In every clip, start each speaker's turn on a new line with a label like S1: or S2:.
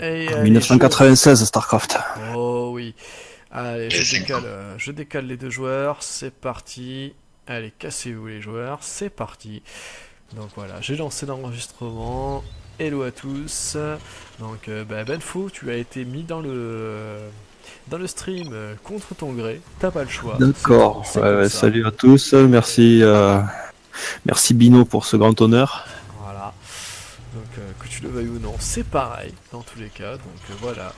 S1: Et allez,
S2: 1996, StarCraft.
S1: Oh oui. Allez, je décale les deux joueurs. C'est parti. Allez, cassez-vous les joueurs. C'est parti. Donc voilà, j'ai lancé l'enregistrement. Hello à tous. Donc Benfo, tu as été mis dans le stream contre ton gré. T'as pas le choix.
S2: D'accord.
S1: C'est comme ça.
S2: Salut à tous. Merci, merci Bino pour ce grand honneur.
S1: Voilà. Donc que tu le veuilles ou non, c'est pareil dans tous les cas. Donc voilà,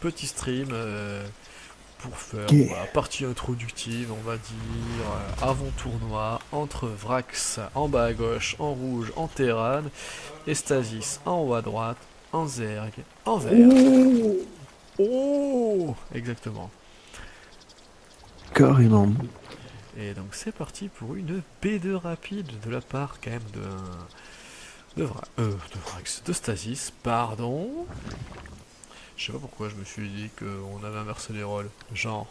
S1: petit stream pour faire
S2: Ok.
S1: voilà, partie introductive, on va dire, avant tournoi, entre Vrax en bas à gauche, en rouge, en Terran, et Stasis en haut à droite, en Zerg, en vert. Oh, exactement.
S2: Carrément.
S1: Et donc c'est parti pour une B2 rapide de la part quand même de Vrax, de Stasis, pardon. Je sais pas pourquoi je me suis dit qu'on avait inversé les rôles. Genre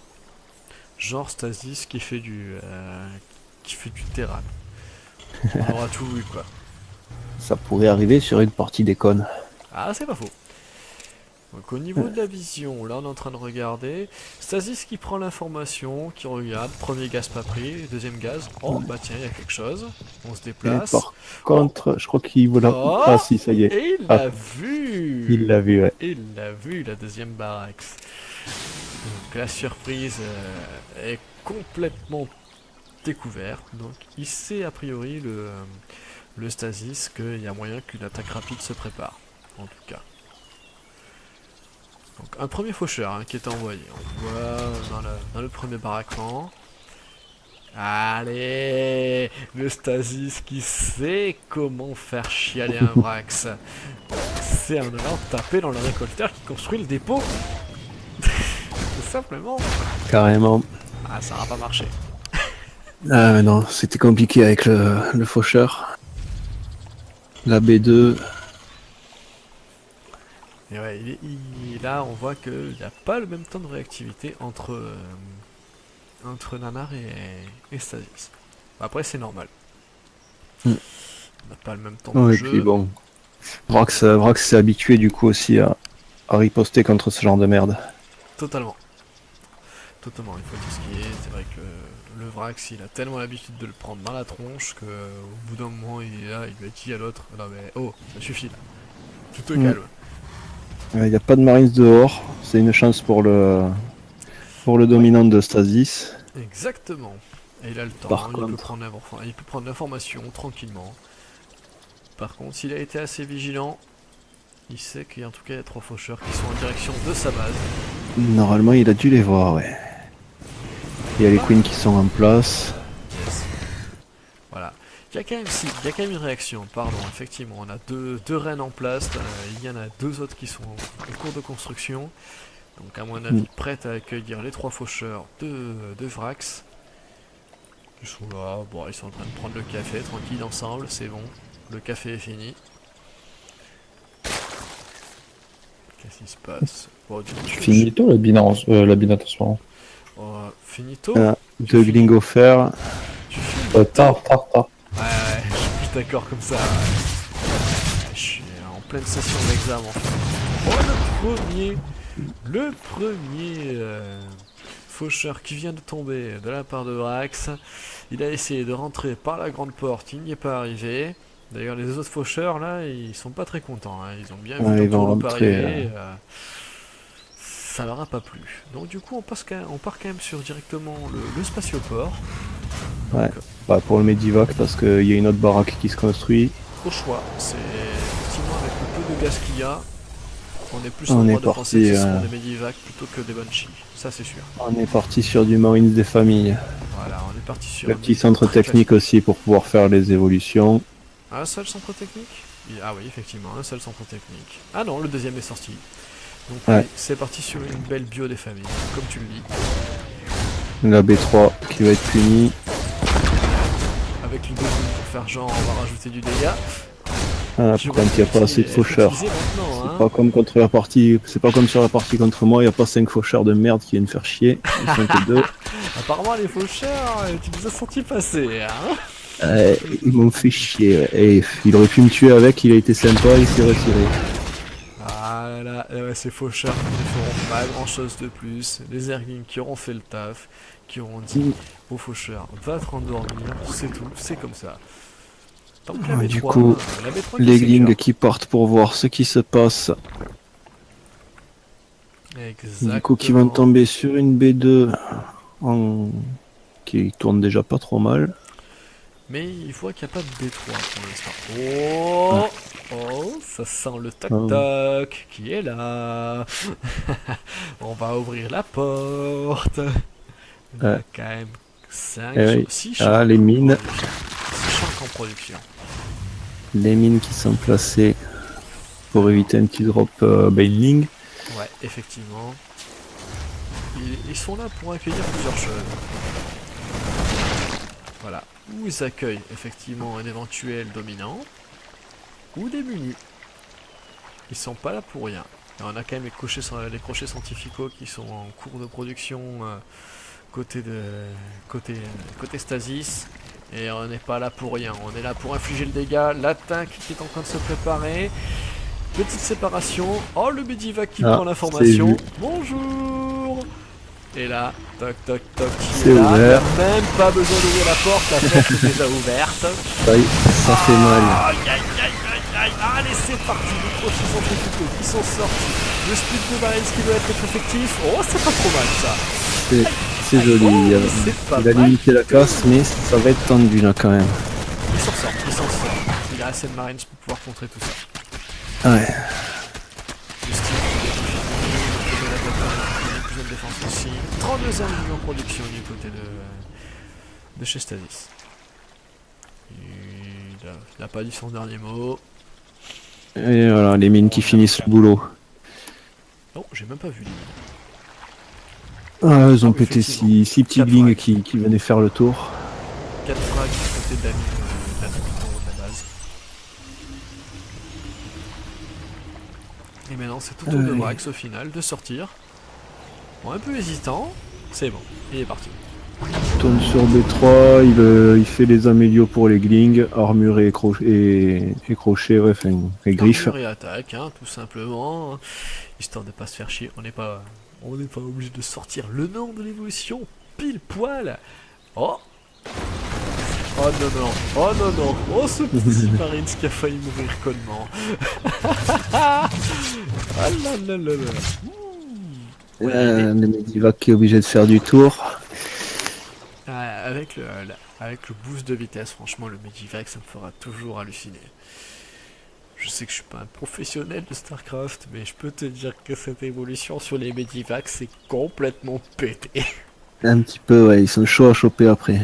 S1: Stasis qui fait du Terran. On aura tout vu quoi.
S2: Ça pourrait arriver sur une partie déconne.
S1: Ah c'est pas faux. Donc au niveau de la vision, là on est en train de regarder. Stasis qui prend l'information, qui regarde, premier gaz pas pris, deuxième gaz. Oh bah tiens, il y a quelque chose. On se
S2: Et
S1: déplace.
S2: par contre, je crois qu'il voulait.
S1: Oh,
S2: Ah si, ça y est.
S1: et il
S2: Ah,
S1: l'a vu.
S2: il l'a vu, ouais.
S1: Il l'a vu, la deuxième baraque. Donc la surprise est complètement découverte. Donc il sait a priori le Stasis qu'il y a moyen qu'une attaque rapide se prépare. En tout cas. Donc un premier faucheur qui est envoyé. On voit dans le premier baraquement. Allez, le Stasis qui sait comment faire chialer un Vrax. C'est en allant taper dans le récolteur qui construit le dépôt. Tout simplement.
S2: Carrément.
S1: Ah, ça n'a pas marché.
S2: Ah mais non, c'était compliqué avec le faucheur. La B2.
S1: Et ouais, là, on voit qu'il n'y a pas le même temps de réactivité entre Nanar et Stasis. Après, c'est normal.
S2: Mm.
S1: On n'a pas le même temps
S2: Oh,
S1: de
S2: et
S1: jeu.
S2: puis bon. Vrax s'est habitué du coup aussi à riposter contre ce genre de merde.
S1: Totalement. Totalement, il faut dire ce qui est. C'est vrai que le Vrax, il a tellement l'habitude de le prendre dans la tronche que au bout d'un moment, il est là, il lui a dit à l'autre, non mais oh, ça suffit là. Tu te calmes.
S2: Il n'y a pas de Marines dehors. C'est une chance pour le dominant de Stasis.
S1: Exactement. Et il a le temps,
S2: Par
S1: il peut
S2: contre.
S1: prendre l'information tranquillement. Par contre, s'il a été assez vigilant, il sait qu'il y a en tout cas 3 faucheurs qui sont en direction de sa base.
S2: Normalement, il a dû les voir, ouais. Il y a les queens qui sont en place.
S1: Yes. Voilà. Il y a quand même une réaction, pardon, effectivement. On a deux reines en place, il y en a 2 autres qui sont en cours de construction. Donc à mon avis, prêtes à accueillir les 3 faucheurs de Vrax. Ils sont là, bon, ils sont en train de prendre le café, tranquille ensemble, c'est bon. Le café est fini. Qu'est-ce qui se passe? Bon,
S3: Finito la binette en ce moment.
S1: Finito?
S2: De Glingofer.
S1: Tu finis
S3: Tard.
S1: Ouais, je suis plus d'accord comme ça. Je suis en pleine session d'examen en fait. Oh, le premier faucheur qui vient de tomber de la part de Vrax. Il a essayé de rentrer par la grande porte, il n'y est pas arrivé. D'ailleurs, les autres faucheurs là, ils sont pas très contents. Hein. Ils ont bien vu
S2: Ils vont
S1: tourloupe
S2: rentrer.
S1: arriver. Ça leur a pas plu. Donc du coup, on part quand même sur directement le spatioport. Donc,
S2: Ouais. Bah, pour le Medivac, parce qu'il y a une autre baraque qui se construit.
S1: au choix, c'est effectivement avec le peu de gaz qu'il y a, on est plus en
S2: On
S1: droit
S2: est
S1: de penser que
S2: parti,
S1: ce seront des Medivac plutôt que des Banshee. Ça c'est sûr.
S2: On est parti sur du Marines des familles.
S1: Voilà, on est parti sur
S2: Le
S1: un
S2: petit
S1: Medivac
S2: centre
S1: très
S2: technique
S1: classique.
S2: aussi pour pouvoir faire les évolutions.
S1: Un seul centre technique? Ah oui, effectivement, un seul centre technique. Ah non, le deuxième est sorti. Donc
S2: Ouais.
S1: oui, c'est parti sur une belle bio des familles, comme tu le dis.
S2: La B3 qui va être punie.
S1: Avec le deuxième pour faire genre, on va rajouter du dégât.
S2: Ah,
S1: Je
S2: quand il n'y a pas assez de faucheurs.
S1: utiliser maintenant,
S2: C'est
S1: hein.
S2: pas comme contre la partie. C'est pas comme sur la partie contre moi, il n'y a pas 5 faucheurs de merde qui viennent faire chier. Ils sont que 2.
S1: Apparemment les faucheurs, tu les as sentis passer, hein.
S2: Ils m'ont fait chier. Ouais. Et il aurait pu me tuer avec, il a été sympa, il s'est retiré.
S1: Ah, Voilà, ces faucheurs qui ne feront pas grand chose de plus. Les Zerglings qui auront fait le taf, qui auront dit aux faucheurs, va te rendormir, c'est tout, c'est comme ça. Tant que la B3,
S2: Du coup,
S1: la B3 qui
S2: Les
S1: s'éclate.
S2: Glings qui partent pour voir ce qui se passe.
S1: Exactement.
S2: Du coup, qui vont tomber sur une B2 qui tourne déjà pas trop mal.
S1: Mais il voit qu'il n'y a pas de B3 pour l'instant. Oh, ça sent le toc-toc qui est là. On va ouvrir la porte. Il y a quand même 5,
S2: oui.
S1: 6
S2: Les mines.
S1: 6 chanks en production.
S2: Les mines qui sont placées pour éviter un petit drop bailing.
S1: Ouais, effectivement. Ils sont là pour accueillir plusieurs choses. Voilà. Ou ils accueillent effectivement un éventuel dominant, ou des munis. Ils sont pas là pour rien. Et on a quand même les crochets scientificaux qui sont en cours de production côté Stasis. Et on n'est pas là pour rien. On est là pour infliger le dégât. L'attaque qui est en train de se préparer. Petite séparation. Oh, le Medivac qui prend l'information. Bonjour. Et là, toc toc toc,
S2: c'est
S1: là.
S2: ouvert.
S1: Il n'y a même pas besoin d'ouvrir la porte est déjà ouverte.
S2: Ça fait mal.
S1: Aïe aïe aïe aïe aïe. Allez, c'est parti. Les crochets centrifugaux qui sont sortis. Le split de Marines qui doit être effectif. Oh, c'est pas trop mal ça.
S2: C'est joli.
S1: Oh, c'est pas
S2: Il a
S1: mal.
S2: limité la casse, mais ça va être tendu là quand même.
S1: Il s'en sort, il s'en sort. Il a assez de Marines pour pouvoir contrer tout ça.
S2: Ouais.
S1: Le style plus de défense aussi. 32 millions en production du côté de chez Stasis. Il n'a pas dit son dernier mot.
S2: Et voilà, les mines qui finissent le boulot.
S1: Non, j'ai même pas vu les mines.
S2: Ils ont
S1: Ah oui,
S2: pété
S1: effectivement.
S2: 6 petits
S1: 4
S2: glings
S1: frags.
S2: qui venaient faire le tour.
S1: 4 frags du côté de la mine de la base. Et maintenant c'est tout au tour de Brax au final de sortir. Bon, un peu hésitant, c'est bon, il est parti.
S2: Il tourne sur B3, il fait les amélios pour les glings, armure et crochet, ouais, enfin, et griffes.
S1: Armure et attaque, hein, tout simplement, hein, histoire de pas se faire chier. On n'est pas obligé de sortir le nom de l'évolution pile poil. Oh non non, oh non non, oh ce petit Marines qui a failli mourir connement. Ah là là là là.
S2: Le Medivac qui est obligé de faire du tour.
S1: Avec le boost de vitesse, franchement, le Medivac, ça me fera toujours halluciner. Je sais que je suis pas un professionnel de StarCraft, mais je peux te dire que cette évolution sur les Medivacs, c'est complètement pété.
S2: Un petit peu, ouais, ils sont chauds à choper après.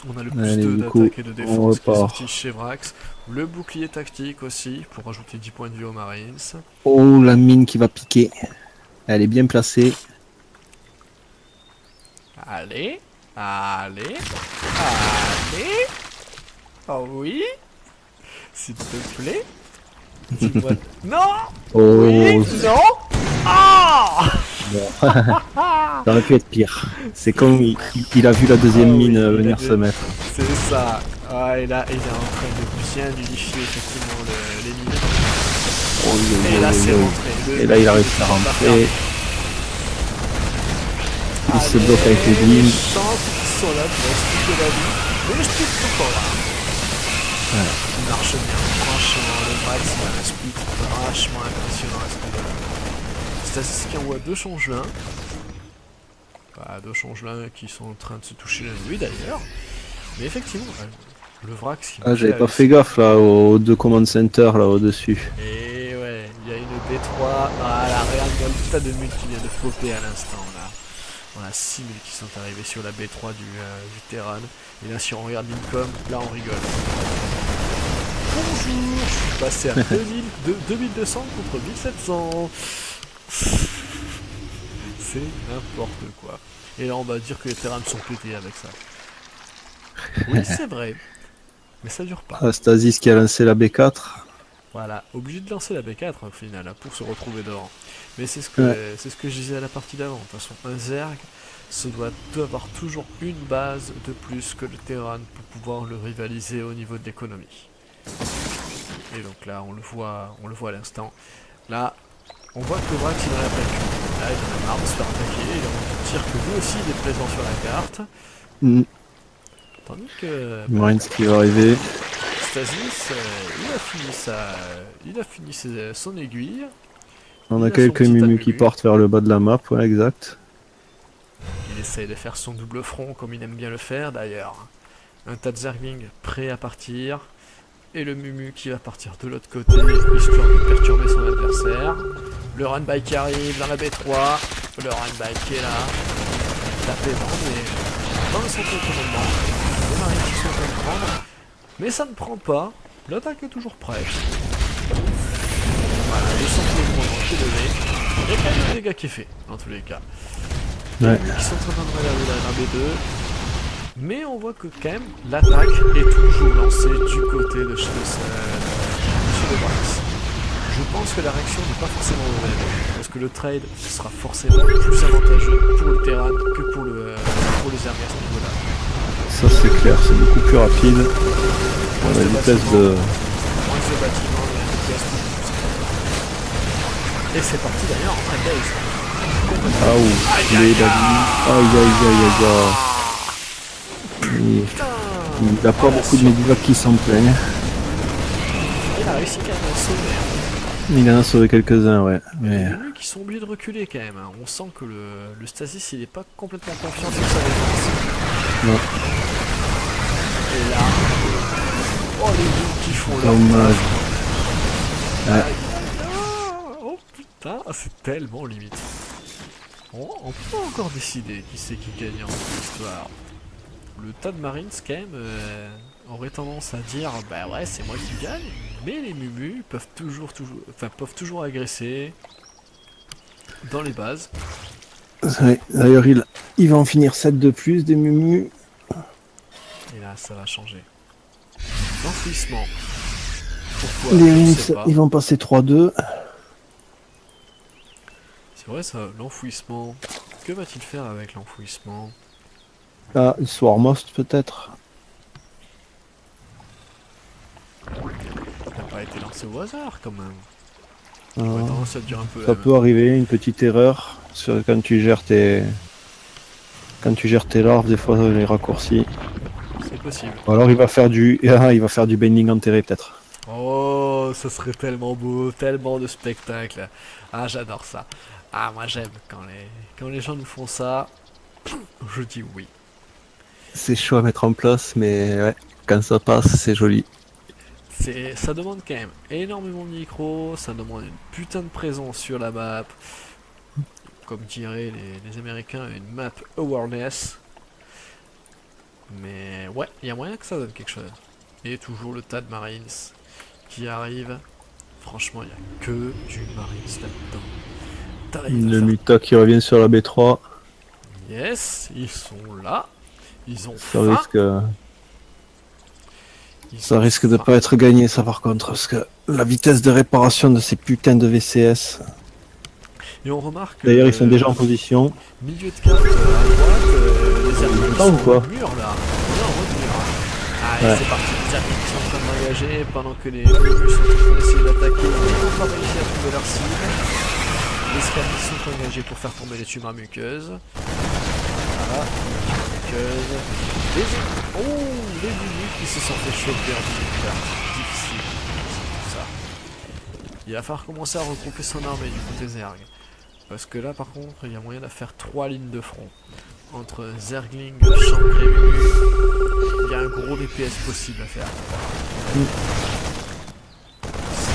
S1: On a le
S2: Allez,
S1: boost
S2: du coup,
S1: d'attaque et de défense qui est
S2: repart.
S1: sorti chez Vrax. Le bouclier tactique aussi, pour rajouter 10 points de vie aux Marines.
S2: Oh, la mine qui va piquer. Elle est bien placée.
S1: Allez, allez, allez. Oh oui. S'il te plaît. Dis-moi. Non.
S2: Oh,
S1: Oui. Non. Ah.
S2: ça aurait pu être pire. C'est comme il a vu la deuxième mine venir se mettre.
S1: C'est ça. Ah, et là, il est en train de bien unifier effectivement les lignes. Et là, c'est rentré.
S2: Et là, il a réussi à rentrer. Il se bloque avec les
S1: lignes.
S2: glings.
S1: Les chances qui sont là pour expliquer la vie. Mais le split est pas là. Il marche bien. Franchement, le Brax, il a un split vachement impressionnant à ce niveau-là. Stasis qui envoie 2 changelins. Deux changelins qui sont en train de se toucher la nuit d'ailleurs. Mais effectivement, le Vrax qui
S2: j'avais pas fait gaffe là aux 2 command center là au-dessus.
S1: Et ouais, il y a une B3 à la Real Golta de mul qui vient de popper à l'instant là. On a 6000 qui sont arrivés sur la B3 du Terran. Et là, si on regarde l'Incom, là on rigole. Bonjour, je suis passé à 2200 contre 1700. C'est n'importe quoi. Et là, on va dire que les Terrans sont pétés avec ça. Oui, c'est vrai. Mais ça dure pas.
S2: Stasis qui a lancé la B4.
S1: Voilà, obligé de lancer la B4 au final, hein, pour se retrouver devant. Mais c'est ce que je disais à la partie d'avant. De toute façon, un Zerg, doit avoir toujours une base de plus que le Terran pour pouvoir le rivaliser au niveau de l'économie. Et Et donc là, on le voit à l'instant. Là, on voit que le Brax il en a pas le cul. Là, il en a marre de se faire attaquer. Il a envie de dire que lui aussi il est présent sur la carte.
S2: Mm.
S1: Tandis que
S2: Marines qui va arriver.
S1: Stasis, il a fini son aiguille.
S2: On
S1: Il
S2: a
S1: a
S2: quelques
S1: son petit
S2: mumus
S1: tas de
S2: qui
S1: mumus.
S2: partent vers le bas de la map, ouais, exact.
S1: Il essaye de faire son double front comme il aime bien le faire d'ailleurs. Un tas de Zergling prêt à partir. Et le Mumu qui va partir de l'autre côté, histoire de perturber son adversaire. Le runby qui arrive dans la B3. Le runby qui est là. Tapé dans le centre de commandement. Les marines qui sont en train de prendre. Mais ça ne prend pas. L'attaque est toujours prête. Voilà, le centre de commandement qui est levé. Il y a quand même un dégât qui est fait, dans tous les cas.
S2: Ouais.
S1: Qui sont en train de regarder la B2. Mais on voit que quand même l'attaque est toujours lancée du côté de chez le Brax. Je pense que la réaction n'est pas forcément mauvaise, parce que le trade sera forcément plus avantageux pour le Terran que pour les armées à ce niveau-là.
S2: Ça c'est clair, c'est beaucoup plus rapide. La vitesse de...
S1: Moins de bâtiments, mais un pièce plus. Et c'est parti d'ailleurs en trade base.
S2: Ah ouh, les David. Aïe aïe aïe aïe aïe. Il a pas beaucoup de médivacs qui s'en plaignent.
S1: Il a réussi quand même à sauver.
S2: Il en a sauvé quelques-uns, ouais.
S1: Les
S2: Mais
S1: Mumus qui sont obligés de reculer quand même. Hein. On sent que le Stasis il est pas complètement confiant sur sa défense.
S2: non,
S1: Et là, oh les Mumus qui font leur
S2: dommage.
S1: taf.
S2: Ouais.
S1: Oh putain, c'est tellement limite. On peut encore décider qui c'est qui gagne en cette histoire. Le tas de Marines quand même aurait tendance à dire bah ouais c'est moi qui gagne, mais les Mumus peuvent toujours agresser dans les bases.
S2: Ouais, d'ailleurs, il va en finir 7 de plus des mumus.
S1: Et là ça va changer. L'enfouissement. Pourquoi?
S2: Les
S1: Je ne
S2: Rins,
S1: sais pas.
S2: ils vont passer 3-2.
S1: C'est vrai ça, l'enfouissement. Que va-t-il faire avec l'enfouissement?
S2: Ah, Swarmost peut-être.
S1: Il n'a pas été lancé au hasard quand même.
S2: Ah,
S1: J'aurais tendance à dire un peu
S2: ça peut arriver, une petite erreur quand tu gères tes larves, des fois les raccourcis.
S1: c'est possible.
S2: Ou alors il va faire du bending enterré peut-être.
S1: Oh, ce serait tellement beau, tellement de spectacle. Ah, j'adore ça. Ah, moi j'aime quand les gens nous font ça. Je dis oui.
S2: C'est chaud à mettre en place, mais ouais, quand ça passe, c'est joli.
S1: Ça demande quand même énormément de micros, ça demande une putain de présence sur la map. Comme diraient les Américains, une map awareness. Mais ouais, il y a moyen que ça donne quelque chose. Et toujours le tas de Marines qui arrive. Franchement, il n'y a que du Marines là-dedans. T'arrives à
S2: Le
S1: faire-
S2: Muta qui revient sur la B3,
S1: Yes, ils sont là. Ils ont
S2: ça
S1: faim.
S2: risque,
S1: Ils
S2: ça
S1: ont
S2: risque de
S1: faim.
S2: pas être gagné ça par contre, parce que la vitesse de réparation de ces putains de VCS.
S1: Et on remarque.
S2: D'ailleurs, ils sont déjà en position.
S1: Milieu de carte à droite, les Arméniens
S2: Temps ou
S1: sont
S2: quoi
S1: au mur là. On est en haut de mur. Allez,
S2: Ouais.
S1: c'est parti. Les Arméniens sont en train de m'engager pendant que les Mumus sont en train d'essayer d'attaquer. Ils n'ont pas réussi à trouver leur cible. Les Scabis sont engagés pour faire tomber les tumeurs muqueuses. Voilà, muqueuses. Les Mumus qui se sont fait choper en deuxième carte. Difficile. Tout ça. Il va falloir commencer à regrouper son armée du côté Zerg. Parce que là par contre il y a moyen de faire 3 lignes de front. Entre Zergling, Chancre et Mumu, il y a un gros DPS possible à faire. C'est un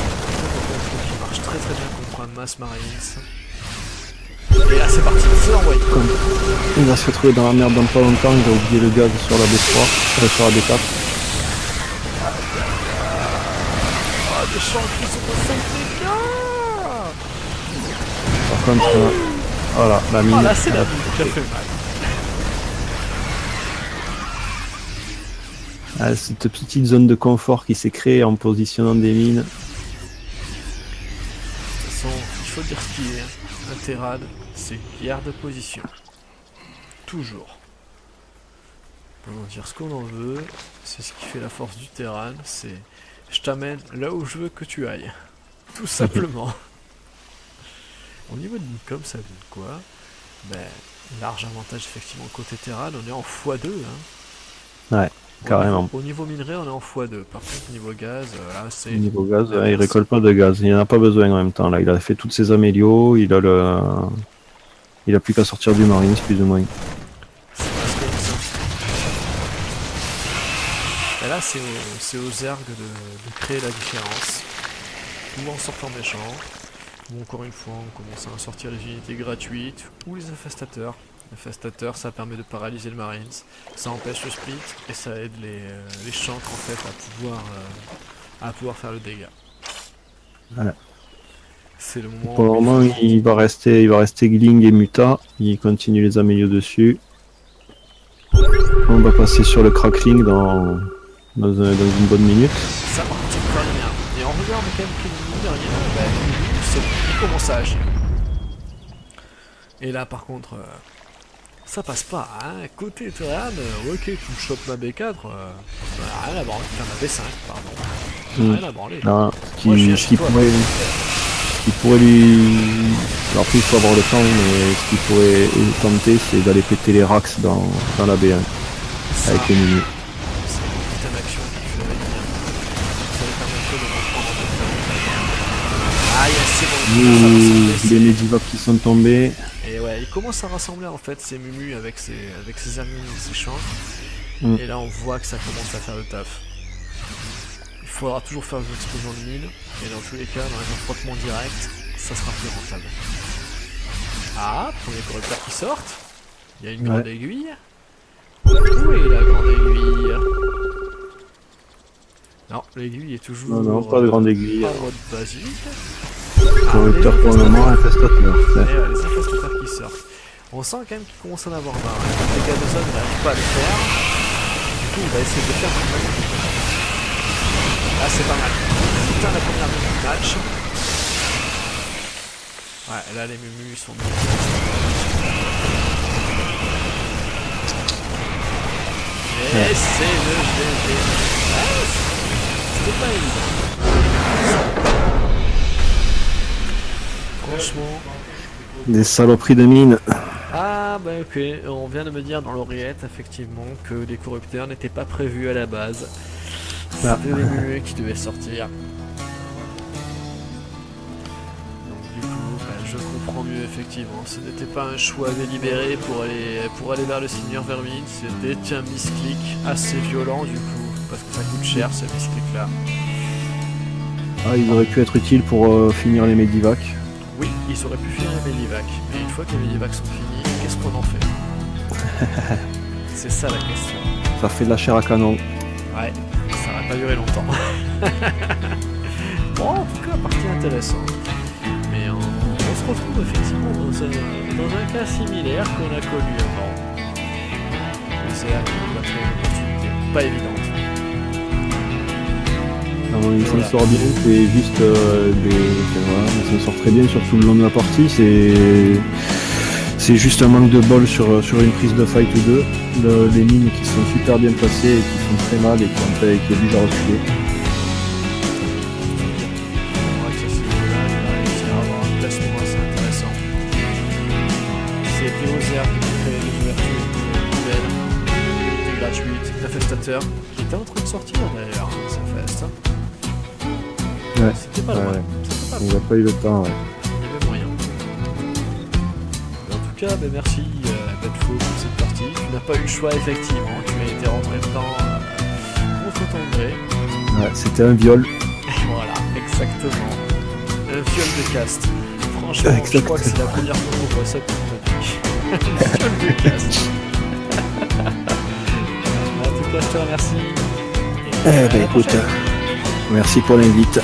S1: qui marche très bien contre un Mass Marines. Et là c'est parti, c'est envoyé.
S2: Il va se retrouver dans la merde dans pas longtemps, il va oublier le gaz sur la B3, sur la B4.
S1: Ah, des Chancres qui sont au 5 dégâts.
S2: Par contre, voilà, la mine.
S1: Ah là c'est
S2: elle
S1: la
S2: a
S1: mine qui a fait mal.
S2: Ah, cette petite zone de confort qui s'est créée en positionnant des mines.
S1: De toute façon, il faut dire ce qu'il est. Un Terran, c'est guerre de position. Toujours. On peut en dire ce qu'on en veut. C'est ce qui fait la force du Terran. C'est je t'amène là où je veux que tu ailles. Tout simplement. Au niveau de l'income, ça donne quoi? Ben, large avantage effectivement côté Terran, on est en x2. Hein.
S2: Ouais, carrément.
S1: Au niveau minerai, on est en x2. Par contre, niveau gaz, là c'est.
S2: Niveau gaz, il récolte pas de gaz. Il en a pas besoin en même temps. Là, il a fait toutes ses amélios. Il a plus qu'à sortir du Marines, plus ou moins.
S1: Et là, c'est aux ergs de créer la différence. Ou en sortant méchant, ou encore une fois, on commence à sortir les unités gratuites, ou les infestateurs. L'infestateur, ça permet de paralyser le Marines, ça empêche le split, et ça aide les chancres en fait à pouvoir faire le dégât.
S2: Voilà.
S1: C'est le moment
S2: Pour le
S1: où
S2: moment, il va rester Gling et Muta. Il continue les amélios dessus. On va passer sur le crackling dans une bonne minute.
S1: ça partit pas bien. Et on regarde quand même que le derrière, il commence à agir. Et là par contre, ça passe pas, hein. Côté Terran, ok, tu me chopes ma B4, rien à branler, enfin ma B5, pardon. Rien à branler.
S2: Non,
S1: Moi, je viens
S2: ce
S1: chez
S2: qui
S1: toi.
S2: pourrait lui... Alors après, il faut avoir le temps, mais ce qui pourrait tenter, c'est d'aller péter les racks dans la B1,
S1: Ça,
S2: avec les menus.
S1: c'est une petite action qui fait avec bien. Ça va permettre de reprendre un peu de temps. Ah yes, c'est bon, il commence à rassembler
S2: Les Medivacs qui sont tombés.
S1: Et ouais, il commence à rassembler en fait ses mumus avec ses hermines et ses champs. Et là on voit que ça commence à faire le taf. Il faudra toujours faire une explosion de mine, et dans tous les cas, dans un frottement direct, ça sera plus rentable. Ah, premier correcteur qui sort. Il y a une grande aiguille. Où est la grande aiguille? Non, l'aiguille est toujours...
S2: Non, pas de grande aiguille.
S1: En mode basique.
S2: Correcteur pour le moment, infestateur.
S1: Et ouais, les infestateurs qui sortent. On sent quand même qu'il commence à en avoir marre. Les gars de zone n'arrivent pas à le faire. Du coup, il va essayer de le faire. Là, c'est pas mal. Putain, la première minute du match. Ouais, là, les mumus sont bien. Et c'est le GG. Ouais, c'était pas évident. Franchement.
S2: Des saloperies de mine.
S1: Ah bah ok, on vient de me dire dans l'oreillette effectivement que les corrupteurs n'étaient pas prévus à la base. C'était les muets qui devaient sortir. Donc du coup, bah, je comprends mieux effectivement. Ce n'était pas un choix délibéré pour aller vers le Seigneur Vermine, c'était un misclick assez violent du coup, parce que ça coûte cher ce misclick là.
S2: Ah, il aurait pu être utile pour finir les Medivacs.
S1: Oui, ils auraient pu finir les Medivacs, mais une fois que les Medivacs sont finis, qu'est-ce qu'on en fait? C'est ça la question.
S2: Ça fait de la chair à canon.
S1: Ouais, ça va pas durer longtemps. Bon, en tout cas, partie intéressante. Mais on se retrouve effectivement dans un cas similaire qu'on a connu avant. C'est là qu'on va créer une opportunité pas évidente.
S2: Alors, il s'en sort bien, c'est juste voilà, il s'en sort très bien sur tout le long de la partie. C'est juste un manque de bol sur une prise de fight ou deux. Les mines qui sont super bien placées et qui font très mal et qui obligent à reculer.
S1: On voit que ça, c'est là, il va réussir à avoir un placement assez intéressant. C'était aux airs qui créait des ouvertures nouvelles, gratuites, l'infestateur, qui était en train de sortir d'ailleurs, ça feste.
S2: Ouais.
S1: C'était pas loin. C'était pas loin.
S2: Il n'a pas eu le temps. Ouais.
S1: Il y avait moyen. Mais en tout cas, ben merci Bedfo pour cette partie. Tu n'as pas eu le choix effectivement. Tu as été rentré dedans contre ton gré.
S2: Ouais, c'était un viol.
S1: Voilà, exactement. Un viol de cast. Franchement, je crois que c'est la première fois qu'on voit ça depuis notre vie. Un viol de cast. En tout cas, je te remercie. Et
S2: Eh ben écoute, merci pour l'invite.